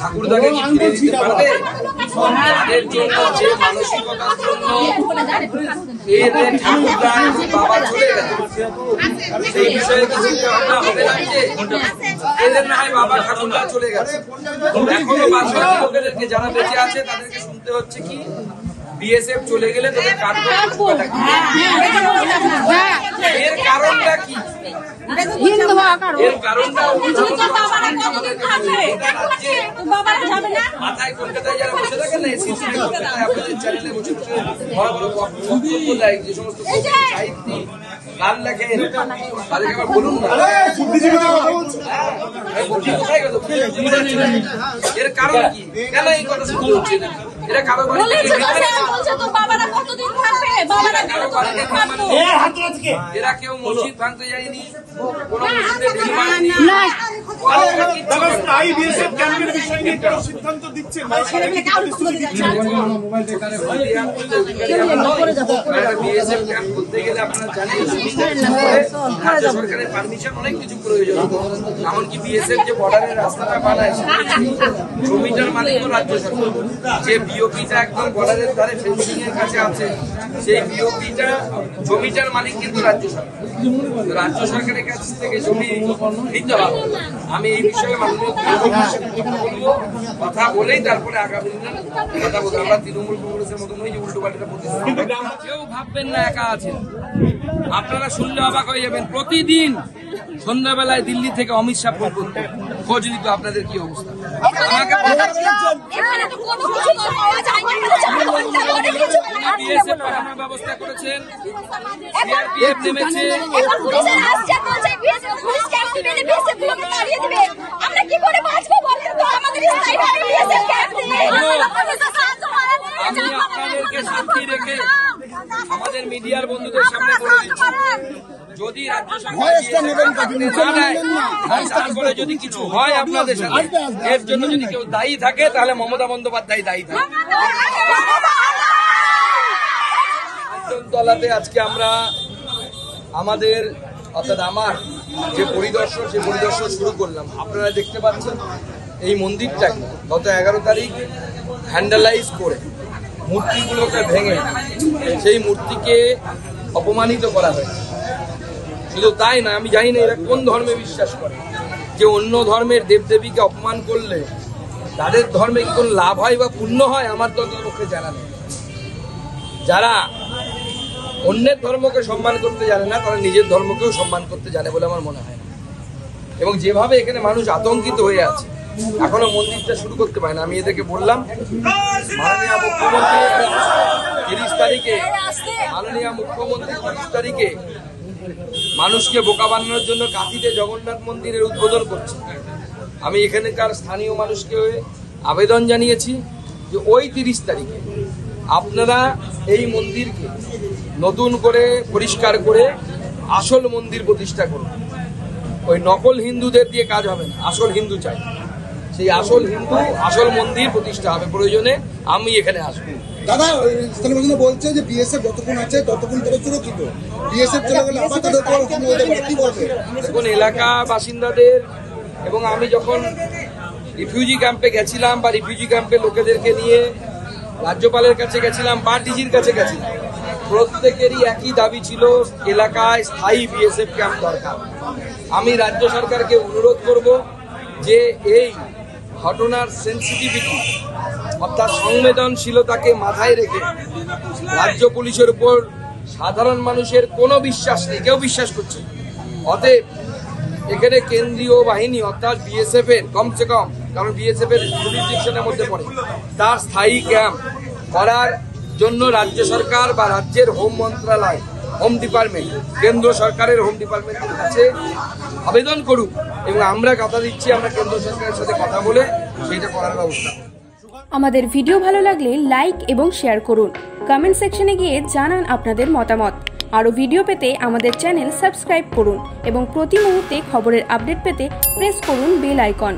ঠাকুরদাকে ফিরে দিতে পারবে? তাদের জন্য যে মানসিকতার জন্য এদের ঠাকুরদা বাবা চলে গেছে সেই বিষয়ে কি চিন্তা ভাবনা হবে না? যে এদের না হয় বাবা ঠাকুরদা চলে গেছে, এখনো বাকি লোকেদেরকে যারা বেঁচে আছে তাদেরকে শুনতে হচ্ছে কি বিএসএফ চলে গেলে তাদের কাটবে। এর কারণটা কি? এর কারণটা মাথায় কলকাতায় যারা বসে থাকেন না, কলকাতায় আপনাদের চ্যানেলে বসে বসে বড় বড় বক্তব্য দেয়, যে সমস্ত সাহিত্যিক গান লেখেন তাদেরকে আবার বলুন না এর কারণ কি, কেন এই কথা শুনতে হচ্ছে না? এরা কারো এরা কেউ মসজিদ ভাঙতে যায়নি, কোন মসজিদে করতে গেলে আপনারা জানেন রাজ্য সরকারের পারমিশন অনেক কিছু প্রয়োজন। এমনকি বিএসএফ যে বর্ডারের রাস্তাটা বানায় জমিটার মালিক রাজ্য সরকার, যে বিওপিটা একদম বর্ডারের ধারে ফেন্সিং এর কাছে আছে সেই বিওপিটা জমিটার মালিক কিন্তু রাজ্য সরকার। রাজ্য সরকারের কাছ থেকে জমি নিতে হবে। আমি এই বিষয়ে কথা বলেই তারপরে আগামী দিনে কথা বলবো। আমরা তৃণমূল কংগ্রেসের মতো নই যে উল্টো পাল্টা প্রতিশ্রুতি। কেউ ভাববেন না একা আছেন, আপনারা শুনলে অবাক হয়ে যাবেন। প্রতিদিন সন্ধ্যাবেলায় দিল্লি থেকে অমিত শাহ ফোন করতে খোঁজ দিত আপনাদের কি অবস্থা। আমাকে ব্যবস্থা করেছেন, সিআরপিএফ নেমেছে, আমি আপনাদেরকে শান্তি রেখে আমাদের মিডিয়ার বন্ধুদের সামনে বলে দিচ্ছি, যদি রাজ্য সরকার যদি কিছু হয় আপনাদের সাথে, এর জন্য যদি কেউ দায়ী থাকে তাহলে মমতা বন্দ্যোপাধ্যায় দায়ী থাকে। তলাতে আজকে আমরা আমাদের অর্থাৎ আমার যে পরিদর্শন সেই পরিদর্শন শুরু করলাম। আপনারা দেখতে পাচ্ছেন এই মন্দিরটাকে গত 11 তারিখ ভ্যান্ডালাইজ করে মূর্তিগুলোকে ভেঙে সেই মূর্তিকে অপমানিত করা হয়েছে। শুধু তাই না, আমি জানি না এরা কোন ধর্মে বিশ্বাস করে যে অন্য ধর্মের দেবদেবীকে অপমান করলে তাদের ধর্মে কি কোনো লাভ হয় বা পুণ্য হয়, আমার তো পক্ষে জানা নেই। যারা অন্যের ধর্মকে সম্মান করতে জানে না তারা নিজের ধর্মকেও সম্মান করতে জানে বলে আমার মনে হয়। এবং যেভাবে এখানে মানুষ আতঙ্কিত হয়ে আছে, এখনো মন্দিরটা শুরু করতে পারে না। আমি এদেরকে বললাম মাননীয় মুখ্যমন্ত্রী 30 তারিখে মানুষকে বোকা বানানোর জন্য কাঁথিতে জগন্নাথ মন্দিরের উদ্বোধন করছে। আমি এখানকার স্থানীয় মানুষকে আবেদন জানিয়েছি যে ওই 30 তারিখে আপনারা এই মন্দিরকে নতুন করে পরিষ্কার করে আসল মন্দির প্রতিষ্ঠা করুন। ওই নকল হিন্দুদের দিয়ে কাজ হবে না, আসল হিন্দু চাই। সেই আসল হিন্দু আসল মন্দির প্রতিষ্ঠা হবে, প্রয়োজনে আমি এখানে আসবো। দাদা বলছে যে বিএসএফ যতক্ষণ আছে ততক্ষণ ধরে সুরক্ষিত, বিএসএফ চলে গেলে আবার তাদের কি বলবে? দেখুন, এলাকা বাসিন্দাদের এবং আমি যখন রিফিউজি ক্যাম্পে গেছিলাম বা রিফিউজি ক্যাম্পে লোকেদেরকে নিয়ে রাজ্যপালের কাছে গেছিলাম বা ডিজির কাছে গেছিলাম, প্রত্যেকেরই একই দাবি ছিল এলাকায় স্থায়ী বিএসএফ ক্যাম্প দরকার। আমি রাজ্য সরকারকে অনুরোধ করব যে এই ঘটনার সেন্সিটিভিটি অর্থাৎ সংবেদনশীলতাকে মাথায় রেখে রাজ্য পুলিশের উপর সাধারণ মানুষের কোনো বিশ্বাস নেই, কেউ বিশ্বাস করছে। অতএব এখানে কেন্দ্রীয় বাহিনী অর্থাৎ বিএসএফ এর কমসে কম, কারণ বিএসএফ এর জুরিসডিকশনের মধ্যে পড়ে, তার স্থায়ী ক্যাম্প করার জন্য রাজ্য সরকার বা রাজ্যের হোম মন্ত্রণালয়, হোম ডিপার্টমেন্ট, কেন্দ্র সরকারের হোম ডিপার্টমেন্টের কাছে আবেদন করুক এবং আমরা কথা দিচ্ছি আমরা কেন্দ্র সরকারের সাথে কথা বলে সেইটা করার ব্যবস্থা। আমাদের ভিডিও ভালো লাগলে লাইক এবং শেয়ার করুন। কমেন্ট সেকশনে গিয়ে জানান আপনাদের মতামত। আরও ভিডিও পেতে আমাদের চ্যানেল সাবস্ক্রাইব করুন এবং প্রতি মুহূর্তে খবরের আপডেট পেতে প্রেস করুন বেল আইকন।